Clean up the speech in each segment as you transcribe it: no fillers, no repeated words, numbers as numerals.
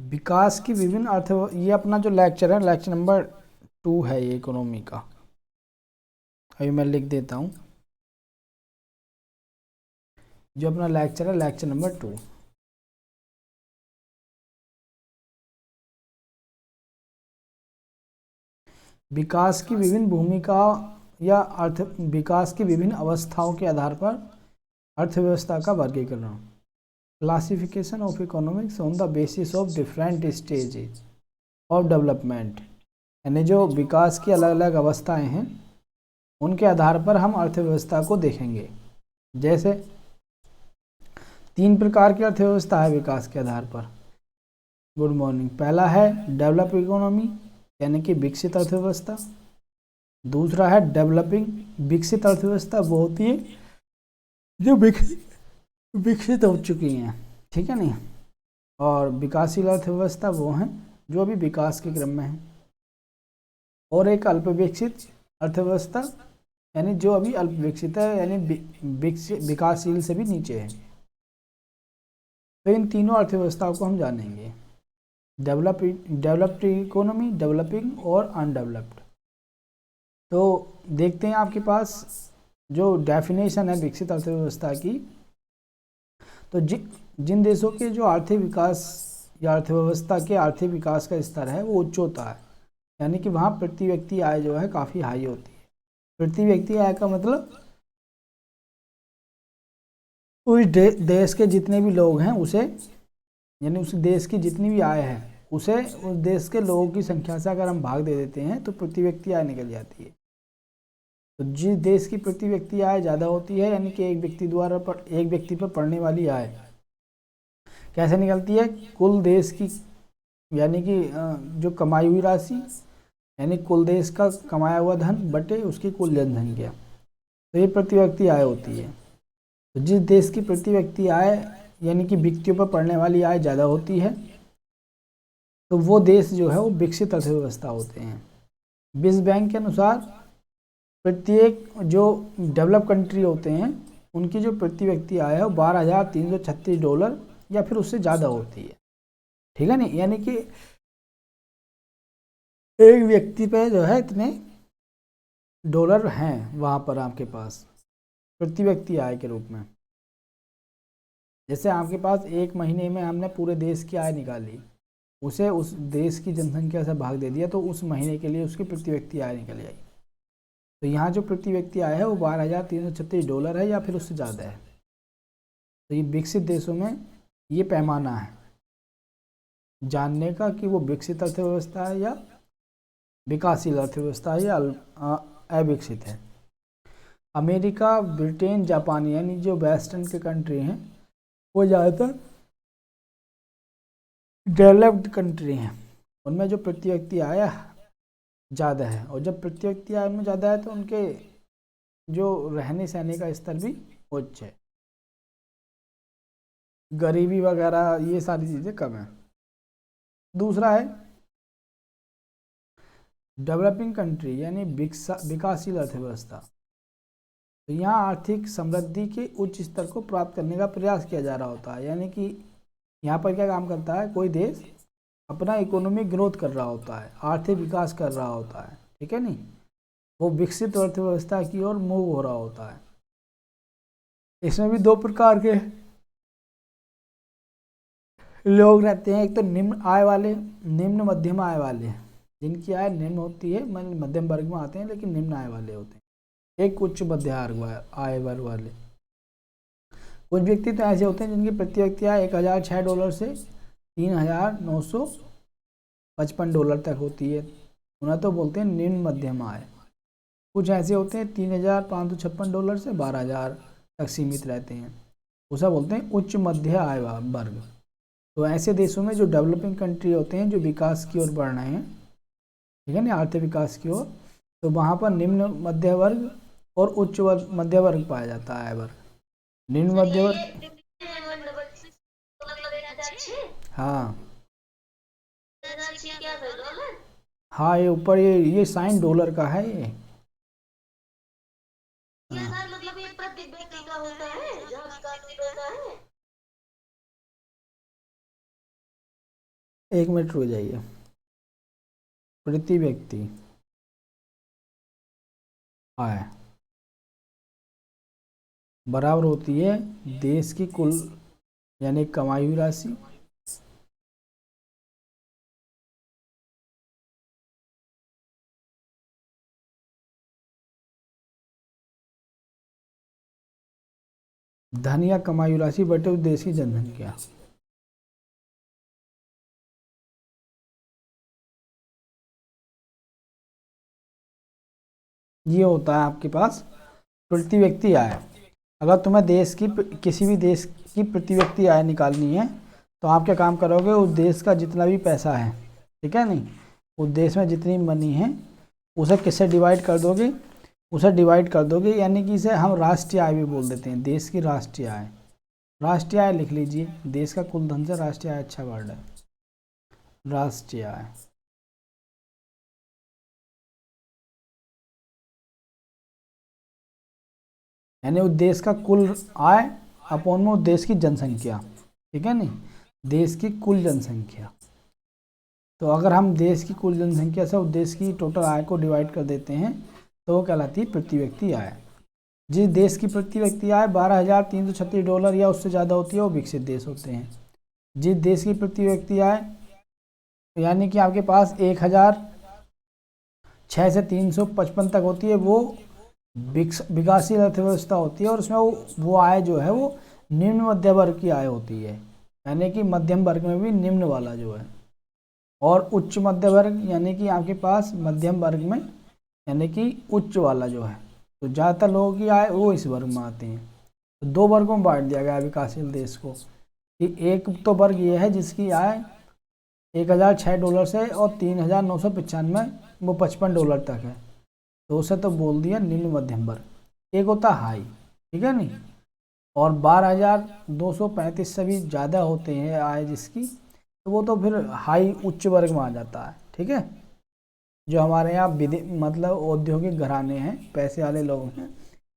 विकास की विभिन्न अर्थ, ये अपना जो लेक्चर है, लेक्चर नंबर 2 है ये इकोनॉमी का। अभी मैं लिख देता हूँ, जो अपना लेक्चर है लेक्चर नंबर 2। विकास की विभिन्न भूमिका या अर्थ, विकास की विभिन्न अवस्थाओं के आधार पर अर्थव्यवस्था का वर्गीकरण। Classification of economics on the basis of different stages of development, यानी जो विकास की अलग अलग अवस्थाएं हैं उनके आधार पर हम अर्थव्यवस्था को देखेंगे। जैसे 3 प्रकार की अर्थव्यवस्था है विकास के आधार पर। Good morning. पहला है डेवलप इकोनॉमी, यानी कि विकसित अर्थव्यवस्था। दूसरा है डेवलपिंग, विकसित अर्थव्यवस्था वो होती है जो विकसित हो चुकी हैं, ठीक है नहीं। और विकासशील अर्थव्यवस्था वो हैं जो अभी विकास के क्रम में है। और एक अल्प विकसित अर्थव्यवस्था, यानी जो अभी अल्प विकसित है, यानी विकासशील से भी नीचे है। तो इन तीनों अर्थव्यवस्थाओं को हम जानेंगे, डेवलप्ड इकोनॉमी, डेवलपिंग और अनडेवलप्ड। तो देखते हैं आपके पास जो डेफिनेशन है विकसित अर्थव्यवस्था की। तो जिन देशों के जो आर्थिक विकास या अर्थव्यवस्था के आर्थिक विकास का स्तर है वो उच्च होता है, यानी कि वहाँ प्रति व्यक्ति आय जो है काफ़ी हाई होती है। प्रति व्यक्ति आय का मतलब उस देश के जितने भी लोग हैं उसे, यानी उस देश की जितनी भी आय है उसे उस देश के लोगों की संख्या से अगर हम भाग दे देते हैं तो प्रति व्यक्ति आय निकल जाती है। तो जिस देश की प्रति व्यक्ति आय ज़्यादा होती है, यानी कि एक व्यक्ति पर पड़ने वाली आय कैसे निकलती है, कुल देश की, यानी कि जो कमाई हुई राशि, यानी कुल देश का कमाया हुआ धन बटे उसकी कुल जनसंख्या, तो ये प्रति व्यक्ति आय होती है। तो जिस देश की प्रति व्यक्ति आय, यानी कि व्यक्तियों पर पड़ने वाली आय ज़्यादा होती है, तो वो देश जो है वो विकसित अर्थव्यवस्था होते हैं। विश्व बैंक के अनुसार प्रत्येक जो डेवलप कंट्री होते हैं उनकी जो प्रति व्यक्ति आय है वो $12,336 या फिर उससे ज़्यादा होती है, ठीक है नहीं। यानी कि एक व्यक्ति पे जो है इतने डॉलर हैं वहाँ पर आपके पास प्रति व्यक्ति आय के रूप में। जैसे आपके पास एक महीने में हमने पूरे देश की आय निकाली, उसे उस देश की जनसंख्या से भाग दे दिया तो उस महीने के लिए उसकी प्रति व्यक्ति आय निकल आई। तो यहाँ जो प्रति व्यक्ति आय है वो $12,336 है या फिर उससे ज़्यादा है। तो ये विकसित देशों में ये पैमाना है जानने का कि वो विकसित अर्थव्यवस्था है या विकासशील अर्थव्यवस्था है या अविकसित है। अमेरिका, ब्रिटेन, जापान, यानी जो वेस्टर्न के कंट्री हैं वो ज़्यादातर डेवलप्ड कंट्री हैं, उनमें जो प्रति व्यक्ति आय ज़्यादा है। और जब प्रति व्यक्ति आय में ज़्यादा है तो उनके जो रहने सहने का स्तर भी उच्च है, गरीबी वगैरह ये सारी चीज़ें कम है। दूसरा है डेवलपिंग कंट्री, यानी विकासशील अर्थव्यवस्था। तो यहाँ आर्थिक समृद्धि के उच्च स्तर को प्राप्त करने का प्रयास किया जा रहा होता है, यानी कि यहाँ पर क्या काम करता है, कोई देश अपना इकोनॉमिक ग्रोथ कर रहा होता है, आर्थिक विकास कर रहा होता है, ठीक है नहीं, वो विकसित अर्थव्यवस्था की ओर मूव हो रहा होता है। इसमें भी 2 प्रकार के लोग रहते हैं, एक तो निम्न आय वाले, निम्न मध्यम आय वाले, जिनकी आय निम्न होती है, मध्यम वर्ग में आते हैं लेकिन निम्न आय वाले होते हैं। एक उच्च मध्य आय वर्ग वाले। कुछ व्यक्ति तो ऐसे होते हैं जिनकी प्रति व्यक्ति आय $1,006 से $3,955 तक होती है, उन्हें तो बोलते हैं निम्न मध्यम आय। कुछ ऐसे होते हैं $3,556 से $12,000 तक सीमित रहते हैं, उसे बोलते हैं उच्च मध्य आय वर्ग। तो ऐसे देशों में जो डेवलपिंग कंट्री होते हैं, जो विकास की ओर बढ़ रहे हैं, ठीक है ना, आर्थिक विकास की ओर, तो वहाँ पर निम्न मध्य वर्ग और उच्च मध्य वर्ग पाया जाता है आय वर्ग। निम्न मध्य वर्ग, हाँ हाँ, ये ऊपर ये साइन डॉलर का है ये। मतलब ये प्रति व्यक्ति का होता है जहाँ विकास होता है। एक मिनट रुक जाइए। प्रति व्यक्ति आय बराबर होती है देश की कुल यानी कमाई हुई राशि धन या कमाई हुई राशि बटे उस देश की जनसंख्या। ये होता है आपके पास प्रति व्यक्ति आय। अगर तुम्हें देश की किसी भी देश की प्रति व्यक्ति आय निकालनी है तो आप क्या काम करोगे, उस देश का जितना भी पैसा है, ठीक है नहीं, उस देश में जितनी मनी है उसे किससे डिवाइड कर दोगे, उसे डिवाइड कर दोगे, यानी कि इसे हम राष्ट्रीय आय भी बोल देते हैं, देश की राष्ट्रीय आय। राष्ट्रीय आय लिख लीजिए, देश का कुल धन से राष्ट्रीय आय अच्छा वर्ड है, राष्ट्रीय आय। यानी उस देश का कुल आय अपॉन में उस देश की जनसंख्या, ठीक है नहीं, देश की कुल जनसंख्या। तो अगर हम देश की कुल जनसंख्या से उस देश की टोटल आय को डिवाइड कर देते हैं तो वो कहलाती है प्रति व्यक्ति आय। जिस देश की प्रति व्यक्ति आय $12,336 या उससे ज़्यादा होती है वो विकसित देश होते हैं। जिस देश की प्रति व्यक्ति आय यानी कि आपके पास 1,006 से 355 तक होती है वो विकासशील अर्थव्यवस्था होती है, और उसमें वो आय जो है वो निम्न मध्य वर्ग की आय होती है, यानी कि मध्यम वर्ग में भी निम्न वाला जो है, और उच्च मध्य वर्ग यानी कि आपके पास मध्यम वर्ग में यानी कि उच्च वाला जो है। तो ज़्यादातर लोगों की आय वो इस वर्ग में आते हैं। तो दो वर्गों में बांट दिया गया है विकासशील देश को, कि एक तो वर्ग ये है जिसकी आय $1,006 से और 3,995 वो $55 तक है, तो उसे तो बोल दिया निम्न मध्यम वर्ग। एक होता हाई, ठीक है नहीं, और 12,235 से भी ज़्यादा होते हैं आय जिसकी, तो वो तो फिर हाई उच्च वर्ग में आ जाता है, ठीक है। जो हमारे यहाँ मतलब औद्योगिक घराने हैं, पैसे वाले लोग हैं,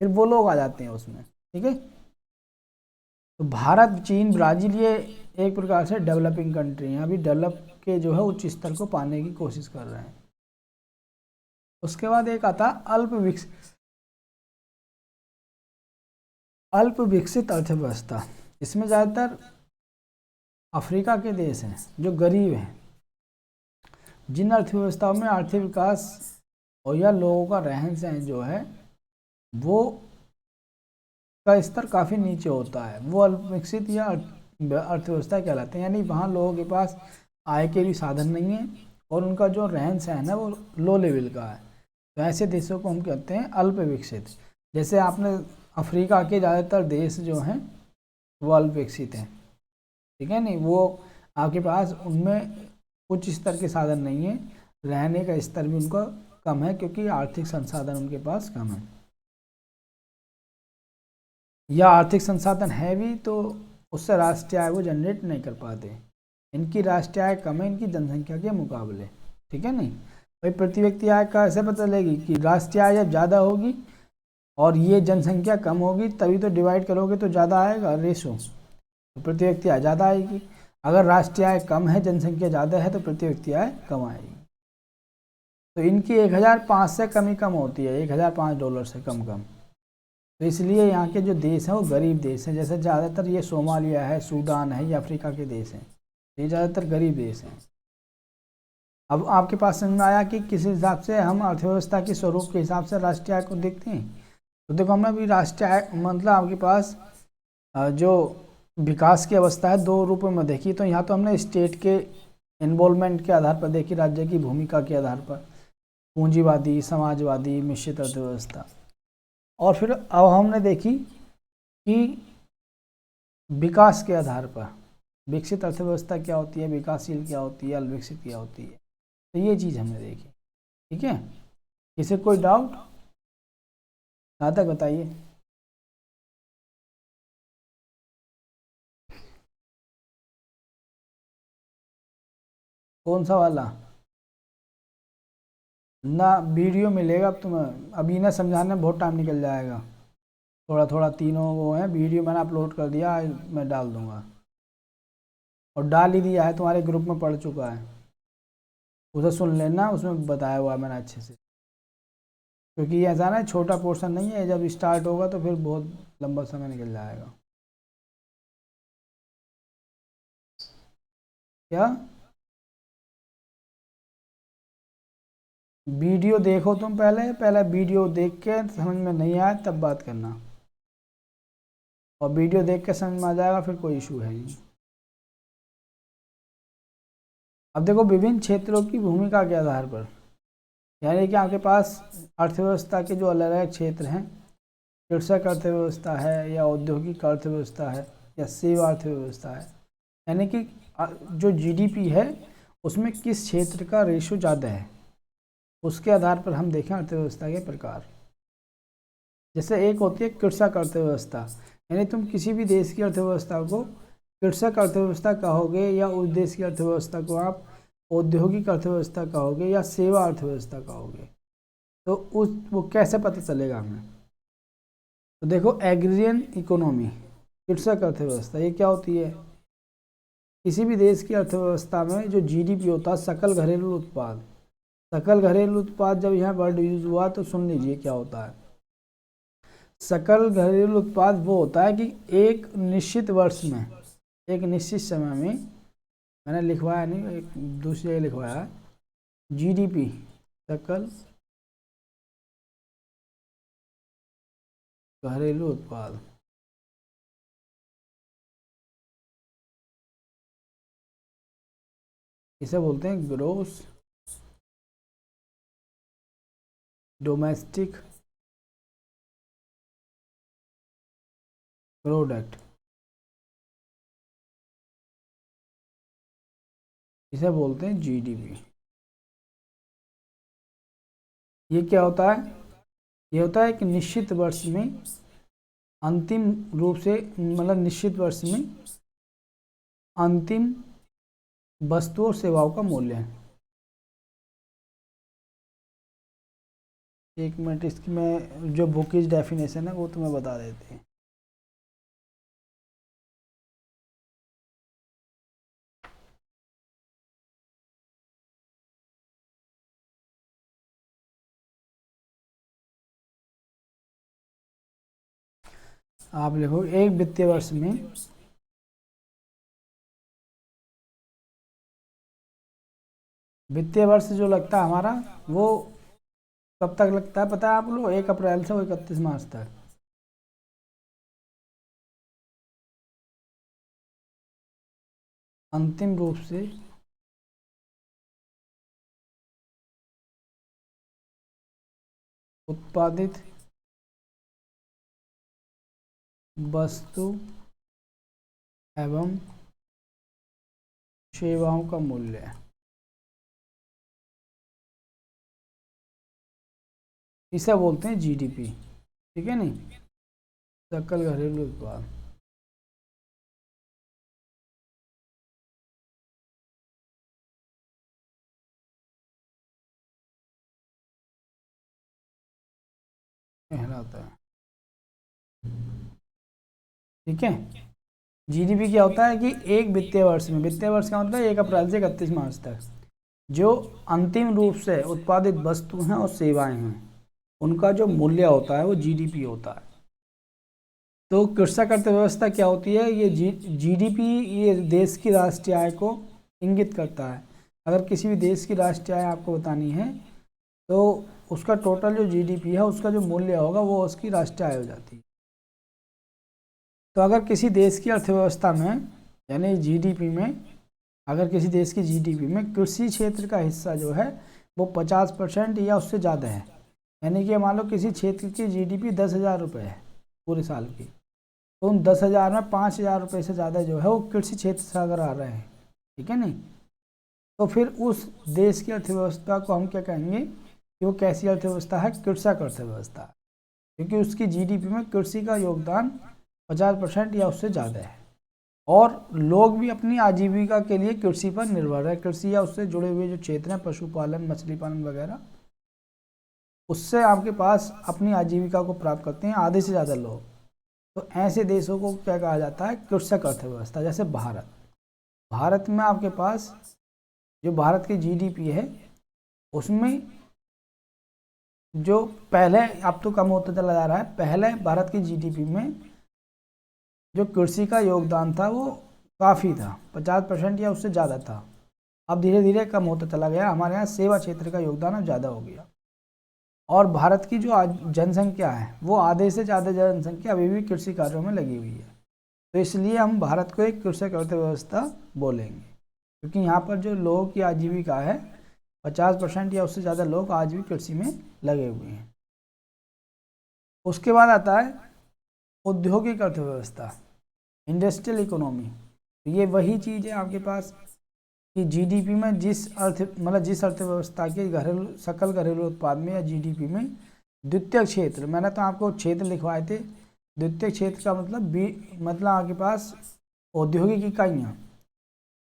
फिर वो लोग आ जाते हैं उसमें, ठीक है। तो भारत, चीन, ब्राज़ील ये एक प्रकार से डेवलपिंग कंट्री हैं, अभी डेवलप के जो है उच्च स्तर को पाने की कोशिश कर रहे हैं। उसके बाद एक आता अल्प विकसित अर्थव्यवस्था। इसमें ज़्यादातर अफ्रीका के देश हैं जो गरीब हैं, जिन अर्थव्यवस्थाओं में आर्थिक विकास और या लोगों का रहन सहन जो है वो का स्तर काफ़ी नीचे होता है, वो अल्प विकसित या अर्थव्यवस्था कहलाते हैं। यानी वहाँ लोगों के पास आय के भी साधन नहीं है और उनका जो रहन सहन है वो लो लेवल का है, तो ऐसे देशों को हम कहते हैं अल्प विकसित। जैसे आपने अफ्रीका के ज़्यादातर देश जो हैं वो अल्प विकसित हैं, ठीक है नहीं, वो आपके पास उनमें उच्च स्तर के साधन नहीं है, रहने का स्तर भी उनका कम है क्योंकि आर्थिक संसाधन उनके पास कम है, या आर्थिक संसाधन है भी तो उससे राष्ट्रीय आय वो जनरेट नहीं कर पाते। इनकी राष्ट्रीय आय कम है इनकी जनसंख्या के मुकाबले, ठीक है नहीं। भाई प्रति व्यक्ति आय कैसे पता चलेगी कि राष्ट्रीय आय जब ज़्यादा होगी और ये जनसंख्या कम होगी तभी तो डिवाइड करोगे तो ज़्यादा आएगा रेशो, तो प्रति व्यक्ति आय ज़्यादा आएगी। अगर राष्ट्रीय आय कम है जनसंख्या ज़्यादा है तो प्रति व्यक्ति आय कम आएगी। तो इनकी 1,005 से कम ही कम होती है, $1,005 से कम। तो इसलिए यहाँ के जो देश हैं वो गरीब देश हैं, जैसे ज़्यादातर ये सोमालिया है, सूडान है, ये अफ्रीका के देश हैं, ये ज़्यादातर गरीब देश हैं। अब आपके पास समझ में आया कि किस हिसाब से हम अर्थव्यवस्था के स्वरूप के हिसाब से राष्ट्रीय आय को देखते हैं। तो देखो हमने अभी राष्ट्रीय आय मतलब आपके पास जो विकास की अवस्था है दो रूपों में देखी। तो यहाँ तो हमने स्टेट के इन्वॉल्वमेंट के आधार पर देखी, राज्य की भूमिका के आधार पर, पूंजीवादी, समाजवादी, मिश्रित अर्थव्यवस्था। और फिर अब हमने देखी कि विकास के आधार पर विकसित अर्थव्यवस्था क्या होती है, विकासशील क्या होती है, अल्पविकसित क्या होती है। तो ये चीज़ हमने देखी, ठीक है। किसी कोई डाउट कहाँ तक बताइए। कौन सा वाला? ना वीडियो मिलेगा अब तुम्हें, अभी ना समझाने में बहुत टाइम निकल जाएगा। थोड़ा थोड़ा तीनों वो है, वीडियो मैंने अपलोड कर दिया, मैं डाल दूंगा। और डाल ही दिया है, तुम्हारे ग्रुप में पढ़ चुका है, उसे सुन लेना, उसमें बताया हुआ है मैंने अच्छे से। क्योंकि ये ऐसा ना छोटा पोर्शन नहीं है, जब स्टार्ट होगा तो फिर बहुत लंबा समय निकल जाएगा। क्या वीडियो देखो तुम, पहले पहले वीडियो देख के समझ में नहीं आए तब बात करना, और वीडियो देख के समझ में आ जाएगा फिर कोई इशू है नहीं। अब देखो विभिन्न क्षेत्रों की भूमिका के आधार पर, यानी कि आपके पास अर्थव्यवस्था के जो अलग अलग क्षेत्र हैं, कृषक अर्थव्यवस्था है या औद्योगिक अर्थव्यवस्था है या सेवा अर्थव्यवस्था है, यानी कि जो जीडीपी है उसमें किस क्षेत्र का रेशो ज़्यादा है, उसके आधार पर हम देखें अर्थव्यवस्था के प्रकार। जैसे एक होती है कृषक अर्थव्यवस्था, यानी तुम किसी भी देश की अर्थव्यवस्था को कृषक अर्थव्यवस्था कहोगे या उस देश की अर्थव्यवस्था को आप औद्योगिक अर्थव्यवस्था कहोगे या सेवा अर्थव्यवस्था कहोगे, तो उस वो कैसे पता चलेगा हमें। तो देखो एग्रीरियन इकोनॉमी, कृषक अर्थव्यवस्था, ये क्या होती है, किसी भी देश की अर्थव्यवस्था में जो जीडीपी होता है, सकल घरेलू उत्पाद, सकल घरेलू उत्पाद जब यहाँ वर्ड यूज हुआ तो सुन लीजिए क्या होता है। सकल घरेलू उत्पाद वो होता है कि एक निश्चित वर्ष में, एक निश्चित समय में, मैंने लिखवाया नहीं, एक दूसरी जगह लिखवाया है, जीडीपी सकल घरेलू उत्पाद, इसे बोलते हैं ग्रोस डोमेस्टिक प्रोडक्ट, इसे बोलते हैं जीडीपी। ये क्या होता है, ये होता है कि निश्चित वर्ष में अंतिम रूप से, मतलब निश्चित वर्ष में अंतिम वस्तु और सेवाओं का मूल्य है। एक मिनट, इसकी मैं जो बुक की डेफिनेशन है वो तुम्हें बता देते हैं। आप लिखो एक वित्तीय वर्ष में वित्तीय वर्ष जो लगता है हमारा, वो कब तक लगता है पता है आप लोग, 1 अप्रैल से 31 मार्च तक। अंतिम रूप से उत्पादित वस्तु एवं सेवाओं का मूल्य, इसे बोलते हैं जीडीपी। ठीक है नहीं, सकल घरेलू उत्पाद। कहलाता है, ठीक है। जीडीपी क्या होता है कि एक वित्तीय वर्ष में, वित्तीय वर्ष का मतलब 1 अप्रैल से 31 मार्च तक, जो अंतिम रूप से उत्पादित वस्तु हैं और सेवाएं हैं, उनका जो मूल्य होता है वो जीडीपी होता है। तो कृषक अर्थव्यवस्था क्या होती है, ये जीडीपी ये देश की राष्ट्रीय आय को इंगित करता है। अगर किसी भी देश की राष्ट्रीय आय आपको बतानी है तो उसका टोटल जो जीडीपी है उसका जो मूल्य होगा वो उसकी राष्ट्रीय आय हो जाती है। तो अगर किसी देश की अर्थव्यवस्था में, यानी जीडीपी में, अगर किसी देश की जीडीपी में कृषि क्षेत्र का हिस्सा जो है वो 50% या उससे ज़्यादा है, यानी कि मान लो किसी क्षेत्र की जीडीपी 10,000 रुपये है पूरे साल की, तो उन 10,000 में 5,000 रुपये से ज़्यादा जो है वो कृषि क्षेत्र से अगर आ रहे हैं, ठीक है नहीं, तो फिर उस देश की अर्थव्यवस्था को हम क्या कहेंगे कि वो कैसी अर्थव्यवस्था है, कृषक अर्थव्यवस्था, क्योंकि उसकी जीडीपी में कृषि का योगदान 50% या उससे ज़्यादा है, और लोग भी अपनी आजीविका के लिए कृषि पर निर्भर है। कृषि या उससे जुड़े हुए जो क्षेत्र हैं, पशुपालन, मछली पालन वगैरह, उससे आपके पास अपनी आजीविका को प्राप्त करते हैं आधे से ज़्यादा लोग। तो ऐसे देशों को क्या कहा जाता है, कृषक अर्थव्यवस्था, जैसे भारत। भारत में आपके पास जो भारत की जीडीपी है उसमें जो पहले, अब तो कम होता चला जा रहा है, पहले भारत की जीडीपी में जो कृषि का योगदान था वो काफ़ी था, 50% या उससे ज़्यादा था। अब धीरे धीरे कम होता चला गया। हमारे यहाँ सेवा क्षेत्र का योगदान अब ज़्यादा हो गया। और भारत की जो आज जनसंख्या है वो आधे से ज़्यादा जनसंख्या अभी भी कृषि कार्यों में लगी हुई है। तो इसलिए हम भारत को एक कृषक अर्थव्यवस्था बोलेंगे, क्योंकि यहाँ पर जो लोगों की आजीविका है 50% या उससे ज़्यादा लोग आज भी कृषि में लगे हुए हैं। उसके बाद आता है औद्योगिक अर्थव्यवस्था, इंडस्ट्रियल इकोनॉमी। ये वही चीज़ है आपके पास कि जीडीपी में जिस अर्थव्यवस्था के घरेलू सकल घरेलू उत्पाद में या जीडीपी में द्वितीय क्षेत्र, मैंने तो आपको क्षेत्र लिखवाए थे। द्वितीय क्षेत्र का मतलब आपके पास औद्योगिक इकाइयाँ,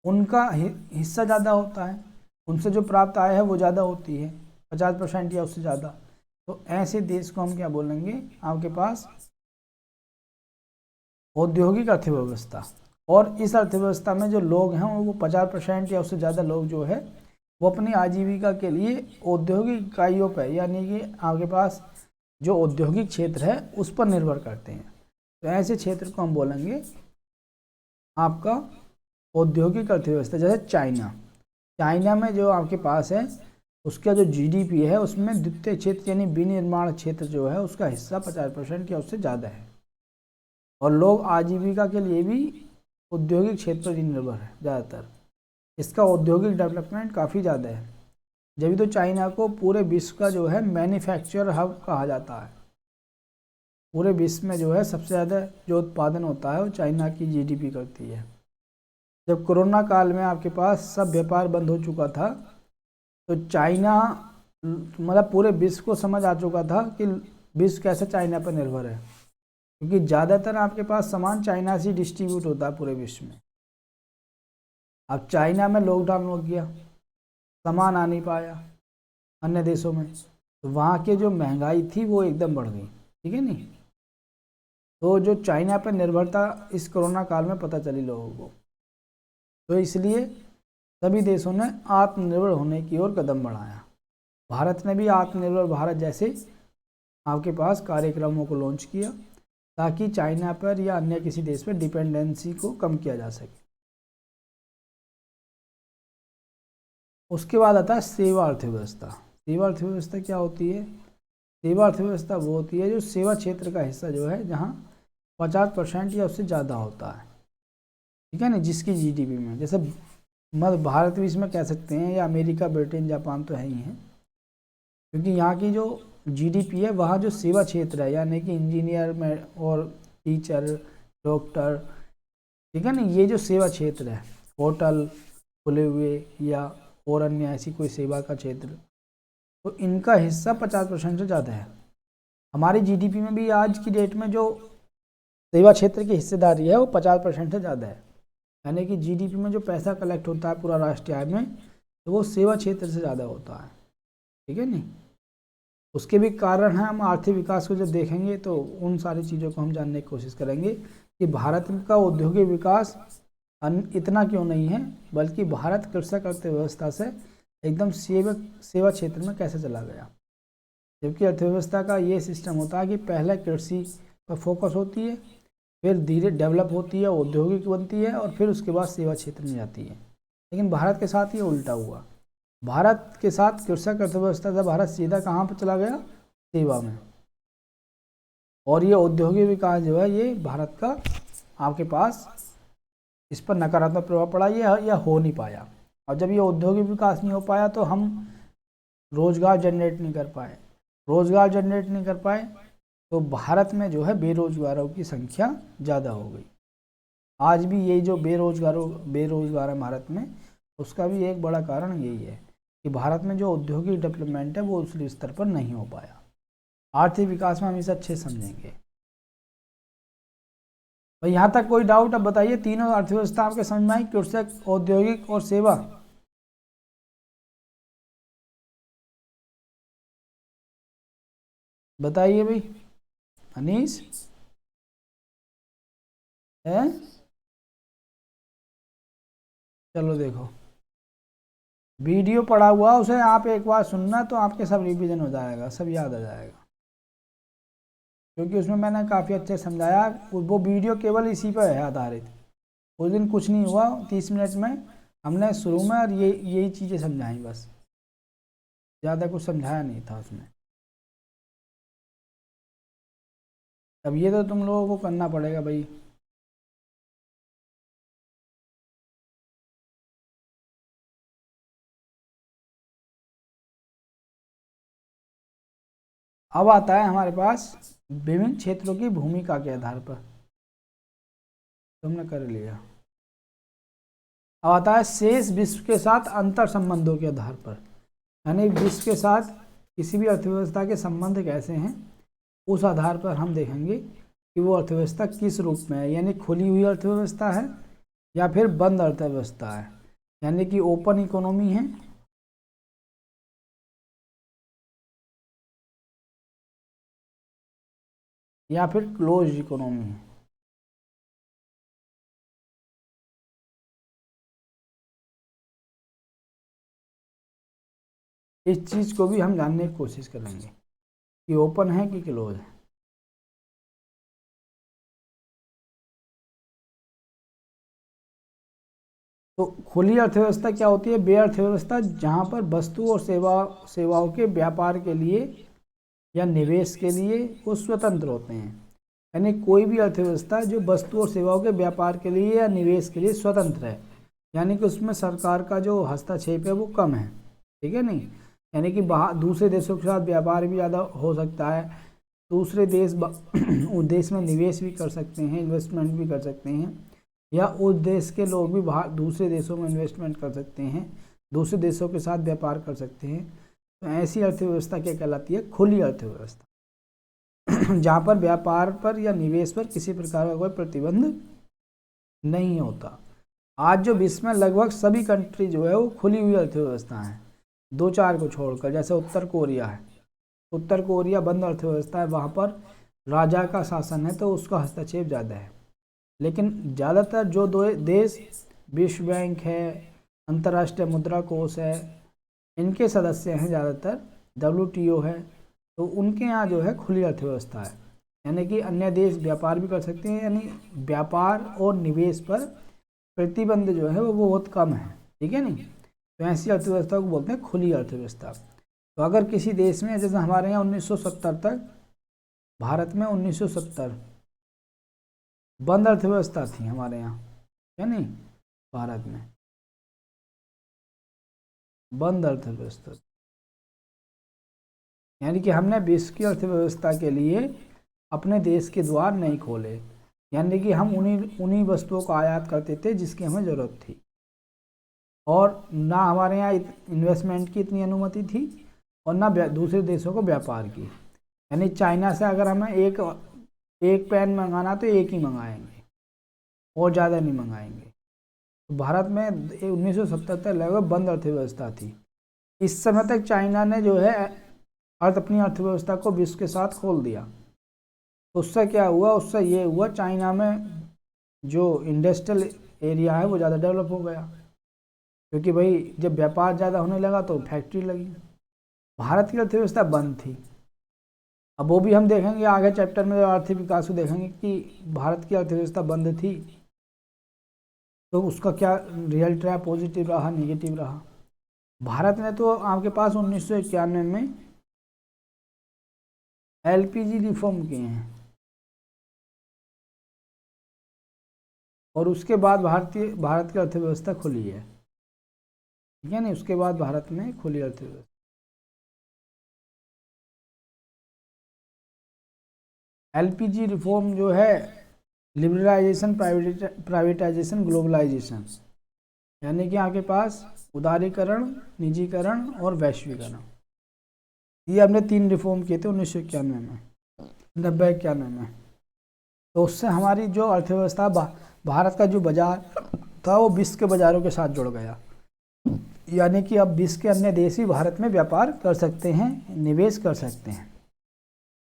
उनका हिस्सा ज़्यादा होता है, उनसे जो प्राप्त आय है वो ज़्यादा होती है, 50% या उससे ज़्यादा। तो ऐसे देश को हम क्या बोलेंगे, आपके पास औद्योगिक अर्थव्यवस्था। और इस अर्थव्यवस्था में जो लोग हैं वो 50% या उससे ज़्यादा लोग जो है वो अपनी आजीविका के लिए औद्योगिक इकाइयों पर, यानी कि आपके पास जो औद्योगिक क्षेत्र है उस पर निर्भर करते हैं। तो ऐसे क्षेत्र को हम बोलेंगे आपका औद्योगिक अर्थव्यवस्था। जैसे चाइना में जो आपके पास है उसका जो जीडीपी है उसमें द्वितीय क्षेत्र यानी विनिर्माण क्षेत्र जो है उसका हिस्सा 50% या उससे ज़्यादा है। और लोग आजीविका के लिए भी औद्योगिक क्षेत्र पर निर्भर है ज़्यादातर। इसका औद्योगिक डेवलपमेंट काफ़ी ज़्यादा है, जब तो चाइना को पूरे विश्व का जो है मैन्युफैक्चर हब कहा जाता है। पूरे विश्व में जो है सबसे ज़्यादा जो उत्पादन होता है वो चाइना की जीडीपी करती है। जब कोरोना काल में आपके पास सब व्यापार बंद हो चुका था तो चाइना पूरे विश्व को समझ आ चुका था कि विश्व कैसे चाइना पर निर्भर है, क्योंकि ज़्यादातर आपके पास सामान चाइना से डिस्ट्रीब्यूट होता है पूरे विश्व में। अब चाइना में लॉकडाउन हो गया, सामान आ नहीं पाया अन्य देशों में, तो वहाँ की जो महंगाई थी वो एकदम बढ़ गई, ठीक है नहीं। तो जो चाइना पर निर्भरता इस कोरोना काल में पता चली लोगों को, तो इसलिए सभी देशों ने आत्मनिर्भर होने की ओर कदम बढ़ाया। भारत ने भी आत्मनिर्भर भारत जैसे आपके पास कार्यक्रमों को लॉन्च किया ताकि चाइना पर या अन्य किसी देश पर डिपेंडेंसी को कम किया जा सके। उसके बाद आता है सेवा अर्थव्यवस्था। सेवा अर्थव्यवस्था क्या होती है? सेवा अर्थव्यवस्था वो होती है जो सेवा क्षेत्र का हिस्सा जो है जहाँ 50% या उससे ज़्यादा होता है, ठीक है ना, जिसकी जीडीपी में, जैसे मध्य भारत भी इसमें कह सकते हैं, या अमेरिका, ब्रिटेन, जापान तो है ही हैं, क्योंकि यहाँ की जो जीडीपी है वहाँ जो सेवा क्षेत्र है यानी कि इंजीनियर में और टीचर, डॉक्टर, ठीक है ना, ये जो सेवा क्षेत्र है, होटल खुले हुए या और अन्य ऐसी कोई सेवा का क्षेत्र, तो इनका हिस्सा 50% से ज़्यादा है। हमारी जीडीपी में भी आज की डेट में जो सेवा क्षेत्र की हिस्सेदारी है वो 50% से ज़्यादा है, यानी कि जीडीपी में जो पैसा कलेक्ट होता है पूरा राष्ट्रीय आय में, तो वो सेवा क्षेत्र से ज़्यादा होता है, ठीक है नहीं। उसके भी कारण हैं, हम आर्थिक विकास को जब देखेंगे तो उन सारी चीज़ों को हम जानने की कोशिश करेंगे कि भारत का औद्योगिक विकास इतना क्यों नहीं है, बल्कि भारत कृषक अर्थव्यवस्था से एकदम सेवा क्षेत्र में कैसे चला गया। जबकि अर्थव्यवस्था का ये सिस्टम होता है कि पहले कृषि पर फोकस होती है, फिर धीरे डेवलप होती है, औद्योगिक बनती है, और फिर उसके बाद सेवा क्षेत्र में जाती है। लेकिन भारत के साथ ये उल्टा हुआ। भारत के साथ कृषक अर्थव्यवस्था से भारत सीधा कहाँ पर चला गया? सेवा में। और ये औद्योगिक विकास जो है ये भारत का आपके पास इस पर नकारात्मक प्रभाव पड़ा, ये हो नहीं पाया। और जब ये औद्योगिक विकास नहीं हो पाया तो हम रोजगार जनरेट नहीं कर पाए। रोजगार जनरेट नहीं कर पाए तो भारत में जो है बेरोजगारों की संख्या ज़्यादा हो गई। आज भी ये जो बेरोजगार है भारत में, उसका भी एक बड़ा कारण यही है कि भारत में जो औद्योगिक डेवलपमेंट है वो उस स्तर पर नहीं हो पाया। आर्थिक विकास में हम इसे अच्छे समझेंगे। और यहाँ तक कोई डाउट? अब बताइए, तीनों अर्थव्यवस्था आपके समझ में आई, कृषक, औद्योगिक और सेवा? बताइए भाई, अनीस है? चलो देखो, वीडियो पड़ा हुआ उसे आप एक बार सुनना तो आपके सब रिवीजन हो जाएगा, सब याद आ जाएगा, क्योंकि उसमें मैंने काफ़ी अच्छे समझाया। वो वीडियो केवल इसी पर है आधारित। उस दिन कुछ नहीं हुआ, 30 मिनट में हमने शुरू में और यही चीज़ें समझाई बस, ज़्यादा कुछ समझाया नहीं था उसमें। अब ये तो तुम लोगों को करना पड़ेगा भाई। अब आता है हमारे पास विभिन्न क्षेत्रों की भूमिका के आधार पर, तुमने कर लिया। अब आता है शेष विश्व के साथ अंतर संबंधों के आधार पर, यानी विश्व के साथ किसी भी अर्थव्यवस्था के संबंध कैसे हैं, उस आधार पर हम देखेंगे कि वो अर्थव्यवस्था किस रूप में है, यानी खुली हुई अर्थव्यवस्था है या फिर बंद अर्थव्यवस्था है, यानी कि ओपन इकोनॉमी है या फिर क्लोज इकोनॉमी है। इस चीज़ को भी हम जानने की कोशिश करेंगे कि ओपन है कि क्लोज है। तो खुली अर्थव्यवस्था क्या होती है? वे अर्थव्यवस्था जहाँ पर वस्तु और सेवाओं के व्यापार के लिए या निवेश के लिए वो स्वतंत्र होते हैं, यानी कोई भी अर्थव्यवस्था जो वस्तु और सेवाओं के व्यापार के लिए या निवेश के लिए स्वतंत्र है, यानी कि उसमें सरकार का जो हस्तक्षेप है वो कम है, ठीक है नहीं, यानी कि बाहर दूसरे देशों के साथ व्यापार भी ज़्यादा हो सकता है, दूसरे देश उस देश में निवेश भी कर सकते हैं, इन्वेस्टमेंट भी कर सकते हैं, या उस देश के लोग भी बाहर दूसरे देशों में इन्वेस्टमेंट कर सकते हैं, दूसरे देशों के साथ व्यापार कर सकते हैं। तो ऐसी अर्थव्यवस्था क्या कहलाती है? खुली अर्थव्यवस्था जहाँ पर व्यापार पर या निवेश पर किसी प्रकार का कोई प्रतिबंध नहीं होता। आज जो विश्व में लगभग सभी कंट्री जो है वो खुली हुई अर्थव्यवस्था है, 2-4 को छोड़कर, जैसे उत्तर कोरिया है। उत्तर कोरिया बंद अर्थव्यवस्था है, वहाँ पर राजा का शासन है तो उसका हस्तक्षेप ज़्यादा है। लेकिन ज़्यादातर जो दो देश विश्व बैंक है, अंतर्राष्ट्रीय मुद्रा कोष है, इनके सदस्य हैं ज़्यादातर, WTO है, तो उनके यहाँ जो है खुली अर्थव्यवस्था है, यानी कि अन्य देश व्यापार भी कर सकते हैं, यानी व्यापार और निवेश पर प्रतिबंध जो है वो बहुत कम है, ठीक है नहीं। तो ऐसी अर्थव्यवस्था को बोलते हैं खुली अर्थव्यवस्था। तो अगर किसी देश में, जैसे हमारे यहाँ 1970 तक, भारत में 1970 बंद अर्थव्यवस्था थी हमारे यहाँ, है नहीं, भारत में बंद अर्थव्यवस्था, यानी कि हमने विश्व की अर्थव्यवस्था के लिए अपने देश के द्वार नहीं खोले, यानी कि हम उन्हीं वस्तुओं का आयात करते थे जिसकी हमें ज़रूरत थी, और ना हमारे यहाँ इन्वेस्टमेंट की इतनी अनुमति थी और ना दूसरे देशों को व्यापार की, यानी चाइना से अगर हमें एक पेन मंगाना तो एक ही मंगाएंगे और ज़्यादा नहीं मंगाएंगे। तो भारत में 1970 तक लगभग बंद अर्थव्यवस्था थी। इस समय तक चाइना ने जो है अपनी अर्थव्यवस्था को विश्व के साथ खोल दिया। उससे क्या हुआ? उससे ये हुआ, चाइना में जो इंडस्ट्रियल एरिया है वो ज़्यादा डेवलप हो गया, क्योंकि भाई जब व्यापार ज़्यादा होने लगा तो फैक्ट्री लगी। भारत की अर्थव्यवस्था बंद थी। अब वो भी हम देखेंगे आगे चैप्टर में, आर्थिक विकास को देखेंगे कि भारत की अर्थव्यवस्था बंद थी तो उसका क्या रिजल्ट रहा, पॉजिटिव रहा, नेगेटिव रहा। भारत ने तो आपके पास 1991 में LPG रिफॉर्म किए हैं, और उसके बाद भारत की अर्थव्यवस्था खुली है, ठीक है नहीं, उसके बाद भारत में खुली अर्थव्यवस्था। LPG रिफॉर्म जो है लिबरलाइजेशन, प्राइवेटाइजेशन, ग्लोबलाइजेशन, यानी कि आपके पास उदारीकरण, निजीकरण और वैश्वीकरण, ये हमने 3 रिफॉर्म किए थे 1991 में, 90-91 में। तो उससे हमारी जो अर्थव्यवस्था, भारत का जो बाजार था वो विश्व के बाज़ारों के साथ जुड़ गया, यानी कि अब विश्व के अन्य देश भी भारत में व्यापार कर सकते हैं, निवेश कर सकते हैं।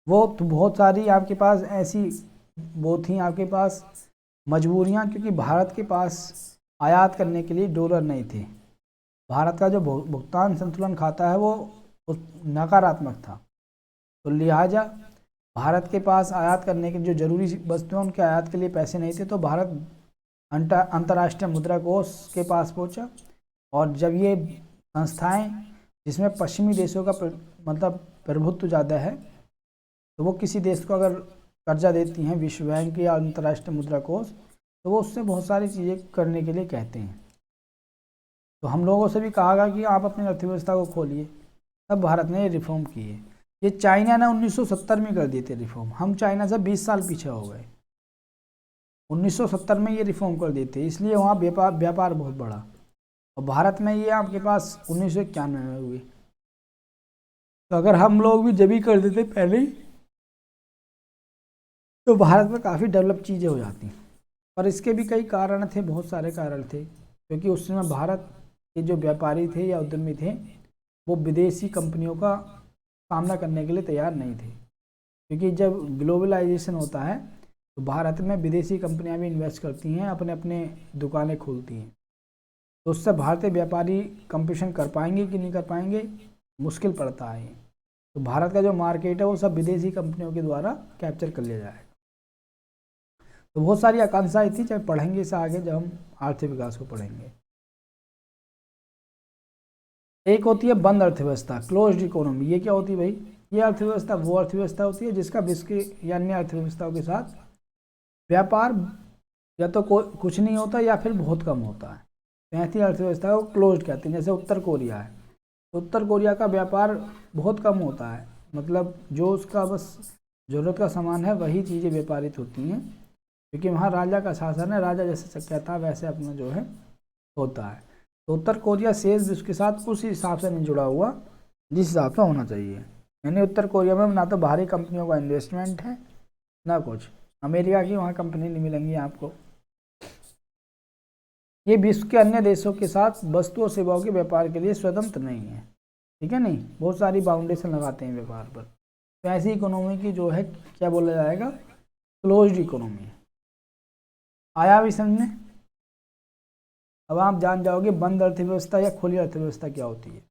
वो तो बहुत सारी आपके पास ऐसी वो थी आपके पास मजबूरियां, क्योंकि भारत के पास आयात करने के लिए डॉलर नहीं थे। भारत का जो भुगतान संतुलन खाता है वो नकारात्मक था। तो लिहाजा भारत के पास आयात करने के जो जरूरी वस्तुएं उनके आयात के लिए पैसे नहीं थे, तो भारत अंतर्राष्ट्रीय मुद्रा कोष के पास पहुंचा। और जब ये संस्थाएं जिसमें पश्चिमी देशों का मतलब प्रभुत्व ज़्यादा है, तो वो किसी देश को अगर कर्जा देती हैं विश्व बैंक या अंतर्राष्ट्रीय मुद्रा कोष, तो वो उससे बहुत सारी चीज़ें करने के लिए कहते हैं। तो हम लोगों से भी कहा गया कि आप अपनी अर्थव्यवस्था को खोलिए, तब भारत ने ये रिफॉर्म किए। ये चाइना ने 1970 में कर दिए थे रिफॉर्म, हम चाइना से 20 साल पीछे हो गए। 1970 में ये रिफॉर्म कर दिए थे, इसलिए वहाँ व्यापार बहुत बड़ा। और भारत में ये आपके पास 1991 में हुई। तो अगर हम लोग भी जब ही कर देते पहले ही, तो भारत में काफ़ी डेवलप चीज़ें हो जाती। पर इसके भी कई कारण थे, बहुत सारे कारण थे, क्योंकि उस समय भारत के जो व्यापारी थे या उद्यमी थे वो विदेशी कंपनियों का सामना करने के लिए तैयार नहीं थे। क्योंकि जब ग्लोबलाइजेशन होता है तो भारत में विदेशी कंपनियां भी इन्वेस्ट करती हैं, अपने अपने दुकानें खोलती हैं। तो उससे भारतीय व्यापारी कंपटीशन कर पाएंगे कि नहीं कर पाएंगे, मुश्किल पड़ता है। तो भारत का जो मार्केट है वो सब विदेशी कंपनियों के द्वारा कैप्चर कर लिया जाएगा। तो बहुत सारी आकांक्षाएं थी, जब पढ़ेंगे इसे आगे, जब हम आर्थिक विकास को पढ़ेंगे। एक होती है बंद अर्थव्यवस्था, क्लोज्ड इकोनॉमी। ये क्या होती है भाई? ये अर्थव्यवस्था वो अर्थव्यवस्था होती है जिसका विश्व की या अन्य अर्थव्यवस्थाओं के साथ व्यापार या तो कुछ नहीं होता या फिर बहुत कम होता है। तो ऐसी अर्थव्यवस्था को क्लोज्ड कहते हैं। जैसे उत्तर कोरिया है, उत्तर कोरिया का व्यापार बहुत कम होता है, मतलब जो उसका बस जरूरत का सामान है वही चीज़ें व्यापारित होती हैं, क्योंकि वहाँ राजा का शासन है, राजा जैसे कहता है वैसे अपना जो है होता है। तो उत्तर कोरिया शेष विश्व के साथ उस हिसाब से नहीं जुड़ा हुआ जिस हिसाब से होना चाहिए। यानी उत्तर कोरिया में ना तो बाहरी कंपनियों का इन्वेस्टमेंट है ना कुछ, अमेरिका की वहाँ कंपनी नहीं मिलेंगी आपको। ये विश्व के अन्य देशों के साथ वस्तु और सेवाओं के व्यापार के लिए स्वतंत्र नहीं है, ठीक है नहीं, बहुत सारी बाउंडेशन लगाते हैं व्यापार पर। तो ऐसी इकोनॉमी की जो है क्या बोला जाएगा? Closed economy. आया भी समझ में? अब आप जान जाओगे बंद अर्थव्यवस्था या खुली अर्थव्यवस्था क्या होती है।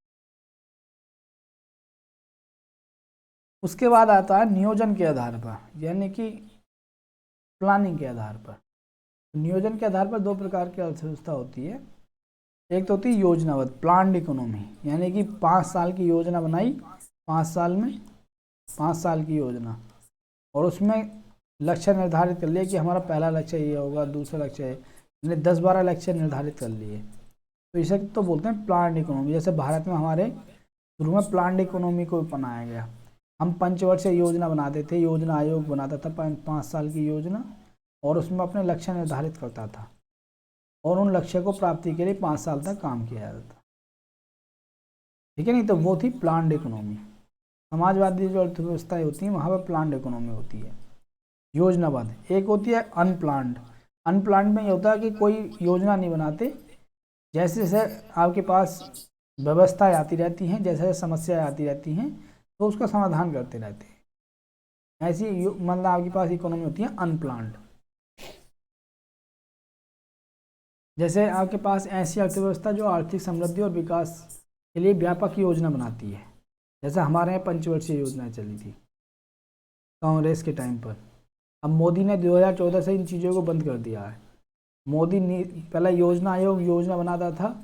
उसके बाद आता है नियोजन के आधार पर, यानी कि प्लानिंग के आधार पर। नियोजन के आधार पर दो प्रकार की अर्थव्यवस्था होती है। एक तो होती है योजनाबद्ध, प्लान्ड इकोनॉमी, यानी कि 5 साल की योजना बनाई, 5 साल में 5 साल की योजना, और उसमें लक्ष्य निर्धारित कर लिया कि हमारा पहला लक्ष्य ये होगा, दूसरा लक्ष्य है, यानी 10-12 लक्ष्य निर्धारित कर लिए। तो इसे तो बोलते हैं प्लान्ड इकोनॉमी। जैसे भारत में हमारे शुरू में प्लान्ड इकोनॉमी को बनाया गया, हम पंचवर्षीय योजना बनाते थे, योजना आयोग बनाता था 5 साल की योजना, और उसमें अपने लक्ष्य निर्धारित करता था, और उन लक्ष्य को प्राप्ति के लिए 5 साल तक काम किया जाता था, ठीक है नहीं। तो वो थी प्लान्ड इकोनॉमी। समाजवादी जो अर्थव्यवस्थाएं होती हैं वहाँ पर प्लान्ड इकोनॉमी होती है, योजनाबद्ध। एक होती है अनप्लान्ड। अनप्लान्ड में ये होता है कि कोई योजना नहीं बनाते, जैसे जैसे आपके पास व्यवस्थाएं आती रहती हैं, जैसे जैसे समस्याएं आती रहती हैं, तो उसका समाधान करते रहते हैं। ऐसी मतलब आपके पास इकोनॉमी होती है अनप्लान्ड। जैसे आपके पास ऐसी अर्थव्यवस्था जो आर्थिक समृद्धि और विकास के लिए व्यापक योजना बनाती है, जैसे हमारे यहाँ पंचवर्षीय योजना चली थी कांग्रेस के टाइम पर। अब मोदी ने 2014 से इन चीज़ों को बंद कर दिया है। मोदी ने पहले योजना आयोग योजना बनाता था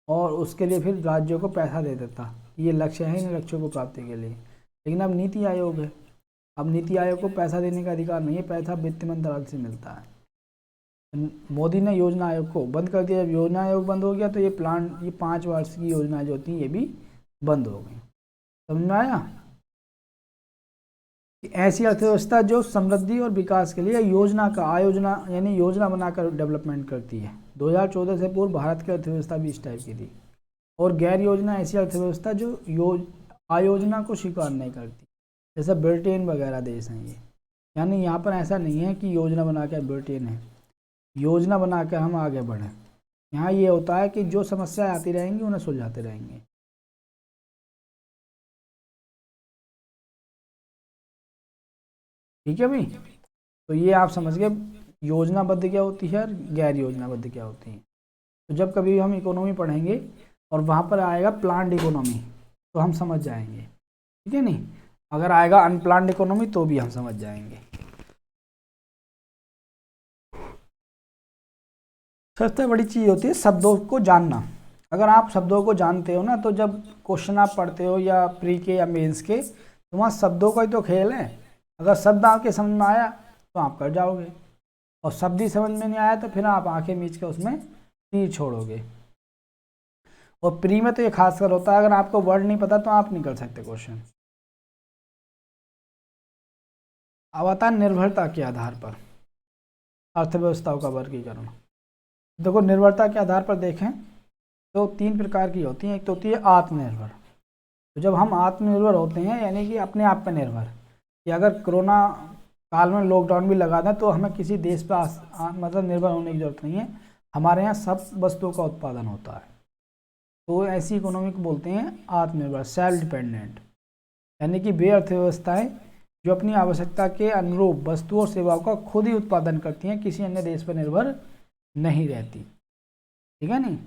और उसके लिए फिर राज्यों को पैसा देता था, ये लक्ष्य है इन लक्ष्यों को प्राप्ति के लिए। लेकिन अब नीति आयोग है, अब नीति आयोग को पैसा देने का अधिकार नहीं है, पैसा वित्त मंत्रालय से मिलता है। मोदी ने योजना आयोग को बंद कर दिया। जब योजना आयोग बंद हो गया तो ये 5 वर्ष की योजनाएं जो होती हैं ये भी बंद हो गई। समझ में आया? ऐसी अर्थव्यवस्था जो समृद्धि और विकास के लिए योजना का आयोजना यानी योजना बनाकर डेवलपमेंट करती है। 2014 से पूर्व भारत की अर्थव्यवस्था भी इस टाइप की थी। और गैर योजना ऐसी अर्थव्यवस्था जो आयोजना को स्वीकार नहीं करती, जैसे ब्रिटेन वगैरह देश हैं ये। यानी यहाँ पर ऐसा नहीं है कि योजना बनाकर ब्रिटेन है, योजना बनाकर हम आगे बढ़ें। यहाँ ये होता है कि जो समस्याएं आती रहेंगी उन्हें सुलझाते रहेंगे। ठीक है भाई, तो ये आप समझ गए योजनाबद्ध क्या होती है और गैर योजनाबद्ध क्या होती है। तो जब कभी भी हम इकोनॉमी पढ़ेंगे और वहाँ पर आएगा प्लान्ड इकोनॉमी तो हम समझ जाएंगे, ठीक है नहीं। अगर आएगा अनप्लान्ड इकोनॉमी तो भी हम समझ जाएंगे। सबसे बड़ी चीज़ होती है शब्दों को जानना। अगर आप शब्दों को जानते हो ना, तो जब क्वेश्चन आप पढ़ते हो या प्री के या मेंस के, तो वहाँ शब्दों का ही तो खेल है। अगर शब्द आपके समझ में आया तो आप कर जाओगे, और शब्द ही समझ में नहीं आया तो फिर आप आंखें मीच के उसमें तीर छोड़ोगे। और प्री में तो ये खासकर होता है, अगर आपको वर्ड नहीं पता तो आप नहीं कर सकते क्वेश्चन। अब आता है निर्भरता के आधार पर अर्थव्यवस्थाओं का वर्गीकरण। देखो, निर्भरता के आधार पर देखें तो 3 प्रकार की होती हैं। एक तो होती है आत्मनिर्भर। तो जब हम आत्मनिर्भर होते हैं यानी कि अपने आप पर निर्भर, कि अगर कोरोना काल में लॉकडाउन भी लगा दें तो हमें किसी देश पर मतलब निर्भर होने की जरूरत नहीं है, हमारे यहाँ सब वस्तुओं का उत्पादन होता है। तो ऐसी इकोनॉमी को बोलते हैं आत्मनिर्भर, सेल्फ डिपेंडेंट। यानी कि वे अर्थव्यवस्थाएं जो अपनी आवश्यकता के अनुरूप वस्तुओं और सेवाओं का खुद ही उत्पादन करती हैं, किसी अन्य देश पर निर्भर नहीं रहती, ठीक है नहीं।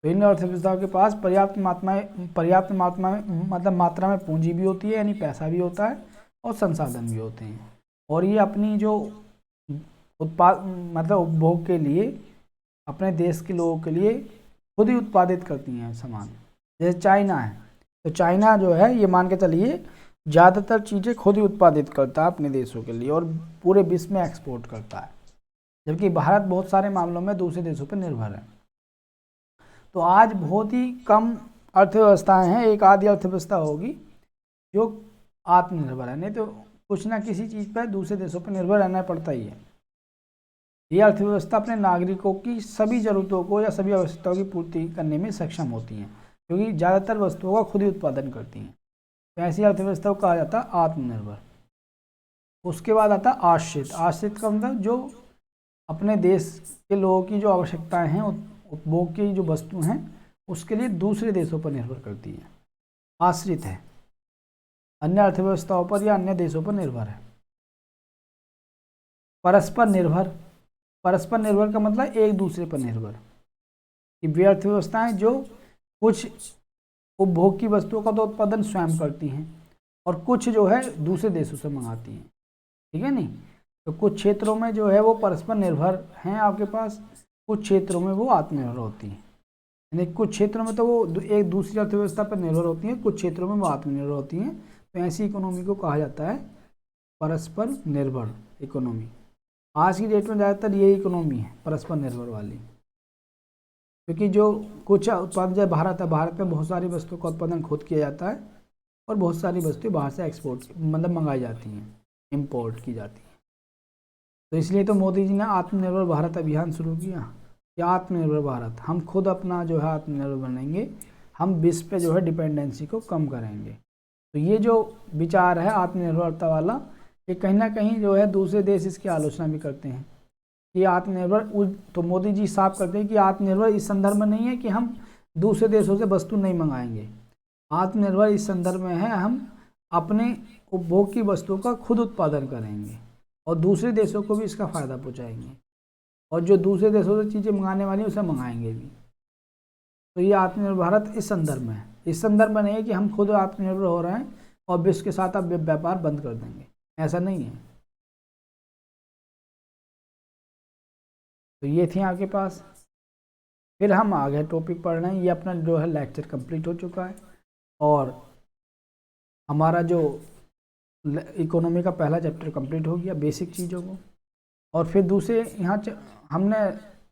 तो इन अर्थव्यवस्थाओं के पास पर्याप्त मात्रा में पूंजी भी होती है, यानी पैसा भी होता है, और संसाधन भी होते हैं। और ये अपनी जो उपभोग के लिए अपने देश के लोगों के लिए खुद ही उत्पादित करती हैं सामान। जैसे चाइना है, तो चाइना जो है ये मान के चलिए ज़्यादातर चीज़ें खुद ही उत्पादित करता है अपने देशों के लिए और पूरे विश्व में एक्सपोर्ट करता है, जबकि भारत बहुत सारे मामलों में दूसरे देशों पर निर्भर है। तो आज बहुत ही कम अर्थव्यवस्थाएं हैं, एक आधी अर्थव्यवस्था होगी जो आत्मनिर्भर है, नहीं तो कुछ ना किसी चीज़ पर दूसरे देशों पर निर्भर रहना पड़ता ही है। ये अर्थव्यवस्था अपने नागरिकों की सभी ज़रूरतों को या सभी आवश्यकताओं की पूर्ति करने में सक्षम होती हैं, क्योंकि ज़्यादातर वस्तुओं का खुद ही उत्पादन करती हैं। तो ऐसी अर्थव्यवस्था को कहा जाता है आत्मनिर्भर। उसके बाद आता है आश्रित। आश्रित का मतलब जो अपने देश के लोगों की जो आवश्यकताएं हैं, उपभोग की जो वस्तु हैं, उसके लिए दूसरे देशों पर निर्भर करती है, आश्रित है, अन्य अर्थव्यवस्थाओं पर या अन्य देशों पर निर्भर है। परस्पर निर्भर। परस्पर निर्भर का मतलब एक दूसरे पर निर्भर, कि वे अर्थव्यवस्थाएं जो कुछ उपभोग की वस्तुओं का तो उत्पादन स्वयं करती हैं और कुछ जो है दूसरे देशों से मंगाती हैं, ठीक है नहीं। तो कुछ क्षेत्रों में जो है वो परस्पर निर्भर हैं आपके पास, कुछ क्षेत्रों में वो आत्मनिर्भर होती हैं। यानी कुछ क्षेत्रों में तो वो एक दूसरी अर्थव्यवस्था पर निर्भर होती हैं, कुछ क्षेत्रों में वो आत्मनिर्भर होती हैं। तो ऐसी इकोनॉमी को कहा जाता है परस्पर निर्भर इकोनॉमी। आज की डेट में ज़्यादातर यही इकोनॉमी है परस्पर निर्भर वाली, क्योंकि जो कुछ उत्पादन, जैसे भारत है, भारत में बहुत सारी वस्तुओं का उत्पादन खुद किया जाता है और बहुत सारी वस्तुएं बाहर से एक्सपोर्ट मतलब मंगाई जाती हैं, इम्पोर्ट की जाती हैं। तो इसलिए तो मोदी जी ने आत्मनिर्भर भारत अभियान शुरू किया कि आत्मनिर्भर भारत, हम खुद अपना जो है आत्मनिर्भर बनेंगे, हम विश्व पे जो है डिपेंडेंसी को कम करेंगे। तो ये जो विचार है आत्मनिर्भरता वाला, ये कहीं ना कहीं जो है दूसरे देश इसकी आलोचना भी करते हैं कि आत्मनिर्भर। तो मोदी जी साफ करते हैं कि आत्मनिर्भर इस संदर्भ में नहीं है कि हम दूसरे देशों से वस्तु नहीं मंगाएंगे, आत्मनिर्भर इस संदर्भ में है हम अपने उपभोग की वस्तुओं का खुद उत्पादन करेंगे और दूसरे देशों को भी इसका फ़ायदा पहुँचाएंगे, और जो दूसरे देशों से चीज़ें मंगाने वाली उसे मंगाएंगे भी। तो ये आत्मनिर्भर भारत इस संदर्भ में है, इस संदर्भ में नहीं है कि हम खुद आत्मनिर्भर हो रहे हैं और विश्व के साथ अब व्यापार बंद कर देंगे, ऐसा नहीं है। तो ये थी आपके पास। फिर हम आगे टॉपिक पढ़ रहे हैं। ये अपना जो है लेक्चर कंप्लीट हो चुका है और हमारा जो इकोनॉमी का पहला चैप्टर कंप्लीट हो गया बेसिक चीज़ों को। और फिर दूसरे यहाँ हमने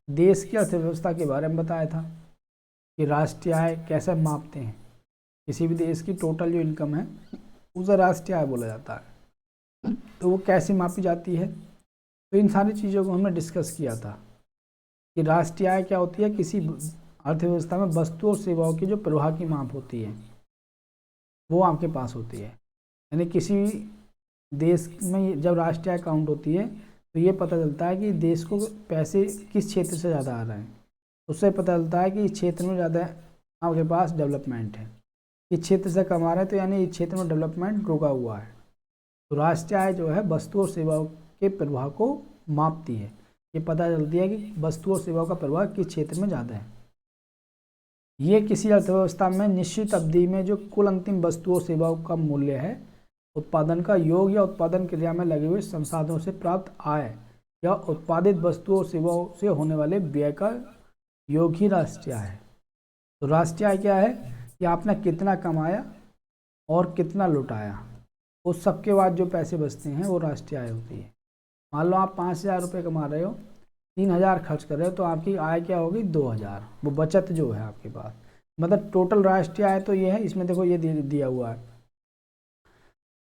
देश की अर्थव्यवस्था के बारे में बताया था कि राष्ट्रीय आय कैसे मापते हैं, किसी भी देश की टोटल जो इनकम है उसे राष्ट्रीय आय बोला जाता है, तो वो कैसे मापी जाती है। तो इन सारी चीज़ों को हमने डिस्कस किया था कि राष्ट्रीय आय क्या होती है, किसी अर्थव्यवस्था में वस्तु और सेवाओं की जो प्रवाह की माप होती है वो आपके पास होती है। यानी किसी देश में जब राष्ट्रीय आय काउंट होती है तो ये पता चलता है कि देश को पैसे किस क्षेत्र से ज़्यादा आ रहे हैं, उससे पता चलता है कि इस क्षेत्र में ज़्यादा आपके पास डेवलपमेंट है, इस क्षेत्र से कम आ रहे हैं तो यानी इस क्षेत्र में डेवलपमेंट रुका हुआ है। तो राष्ट्रीय आय जो है वस्तु और सेवाओं के प्रवाह को मापती है, ये पता चलती है कि वस्तु और सेवाओं का प्रवाह किस क्षेत्र में ज़्यादा है। ये किसी अर्थव्यवस्था में निश्चित अवधि में जो कुल अंतिम वस्तुओं सेवाओं का मूल्य है, उत्पादन का योग या उत्पादन क्रिया में लगे हुए संसाधनों से प्राप्त आय या उत्पादित वस्तुओं सेवाओं से होने वाले व्यय का योग ही राष्ट्रीय आय है। तो राष्ट्रीय आय क्या है कि आपने कितना कमाया और कितना लुटाया, उस सब के बाद जो पैसे बचते हैं वो राष्ट्रीय आय होती है। मान लो आप 5,000 रुपये कमा रहे हो, 3,000 खर्च कर रहे हो, तो आपकी आय क्या होगी 2,000, वो बचत जो है आपके पास। मतलब टोटल राष्ट्रीय आय तो ये है। इसमें देखो ये दिया हुआ है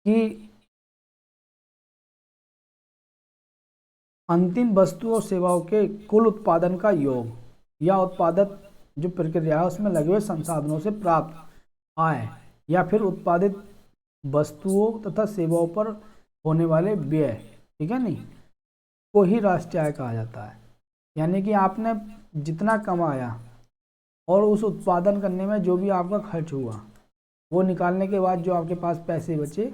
कि अंतिम वस्तु और सेवाओं के कुल उत्पादन का योग या उत्पादक जो प्रक्रिया है उसमें लगे हुए संसाधनों से प्राप्त आय या फिर उत्पादित वस्तुओं तथा सेवाओं पर होने वाले व्यय, ठीक है नहीं, को ही राष्ट्रीय आय कहा जाता है। यानी कि आपने जितना कमाया और उस उत्पादन करने में जो भी आपका खर्च हुआ, वो निकालने के बाद जो आपके पास पैसे बचे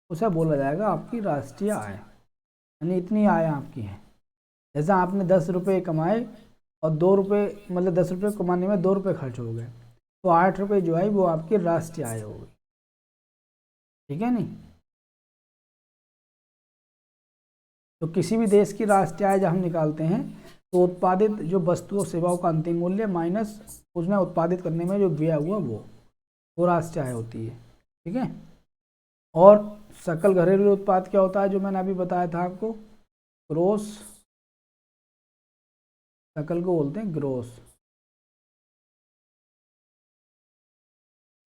उसे बोला जाएगा आपकी राष्ट्रीय आय। यानी इतनी आय आपकी है। जैसा आपने 10 रुपये कमाए और 2 रुपये, मतलब 10 रुपये कमाने में 2 रुपये खर्च हो गए, तो 8 रुपये जो है वो आपकी राष्ट्रीय आय हो गई, ठीक है नहीं। तो किसी भी देश की राष्ट्रीय आय जब हम निकालते हैं तो उत्पादित जो वस्तुओं सेवाओं का अंतिम मूल्य माइनस उसमें उत्पादित करने में जो व्यय हुआ वो राष्ट्रीय आय होती है, ठीक है। और सकल घरेलू उत्पाद क्या होता है, जो मैंने अभी बताया था आपको, ग्रोस, सकल को बोलते हैं ग्रोस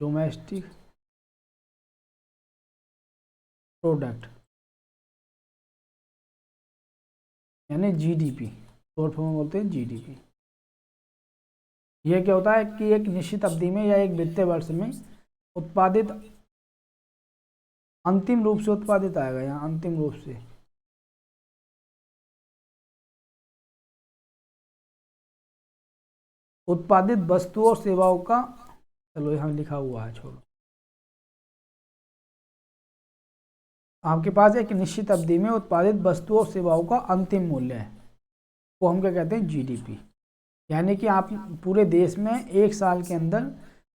डोमेस्टिक प्रोडक्ट, यानी जीडीपी, शॉर्ट फॉर्म में बोलते हैं जीडीपी। यह क्या होता है कि एक निश्चित अवधि में या एक वित्तीय वर्ष में उत्पादित, अंतिम रूप से उत्पादित आएगा यहाँ, अंतिम रूप से उत्पादित वस्तुओं और सेवाओं का, चलो यहाँ लिखा हुआ है छोड़ो, आपके पास एक निश्चित अवधि में उत्पादित वस्तुओं और सेवाओं का अंतिम मूल्य है, वो हम क्या कहते हैं जीडीपी। यानी कि आप पूरे देश में एक साल के अंदर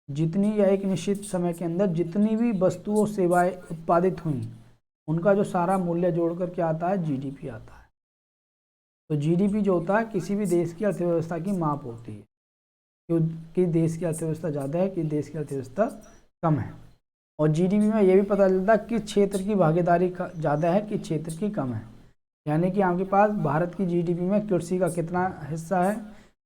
जितनी या एक निश्चित समय के अंदर जितनी भी वस्तुओं सेवाएं उत्पादित हुई, उनका जो सारा मूल्य जोड़कर क्या आता है, जीडीपी आता है। तो जीडीपी जो होता है किसी भी देश की अर्थव्यवस्था की माप होती है कि देश की अर्थव्यवस्था ज़्यादा है कि देश की अर्थव्यवस्था कम है। और जीडीपी में ये भी पता चलता है किस क्षेत्र की भागीदारी ज़्यादा है किस क्षेत्र की कम है। यानी कि आपके पास भारत की जीडीपी में कृषि का कितना हिस्सा है,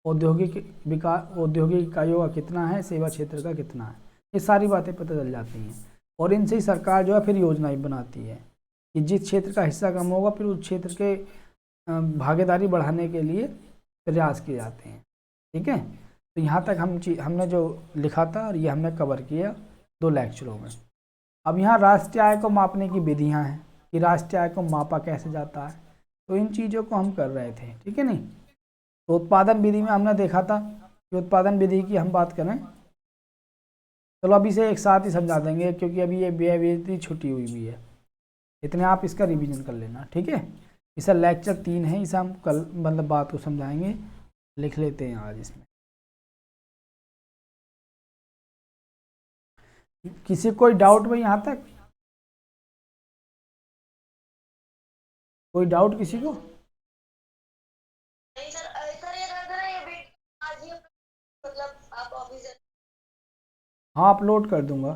औद्योगिक इकाइयों का कितना है, सेवा क्षेत्र का कितना है, ये सारी बातें पता चल जाती हैं। और इनसे ही सरकार जो है फिर योजनाएं बनाती है कि जिस क्षेत्र का हिस्सा कम होगा फिर उस क्षेत्र के भागीदारी बढ़ाने के लिए प्रयास किए जाते हैं, ठीक है। तो यहाँ तक हमने जो लिखा था और ये हमने कवर किया 2 लेक्चरों में। अब यहाँ राष्ट्रीय आय को मापने की विधियाँ हैं कि राष्ट्रीय आय को मापा कैसे जाता है, तो इन चीज़ों को हम कर रहे थे, ठीक है नहीं। तो उत्पादन विधि में हमने देखा था कि उत्पादन विधि की हम बात करें, चलो अभी से एक साथ ही समझा देंगे क्योंकि अभी ये व्यय विधि छुट्टी हुई भी है, इतने आप इसका रिवीजन कर लेना, ठीक है। इसे लेक्चर 3 है, इसे हम कल मतलब बात को समझाएंगे, लिख लेते हैं आज इसमें। किसी कोई डाउट भाई यहाँ तक, कोई डाउट किसी को? हाँ अपलोड कर दूंगा,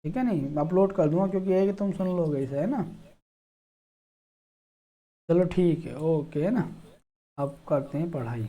ठीक है नहीं, अपलोड कर दूंगा क्योंकि ये कि तुम सुन लोगे इसे, है ना। चलो ठीक है, ओके, है ना। अब करते हैं पढ़ाई।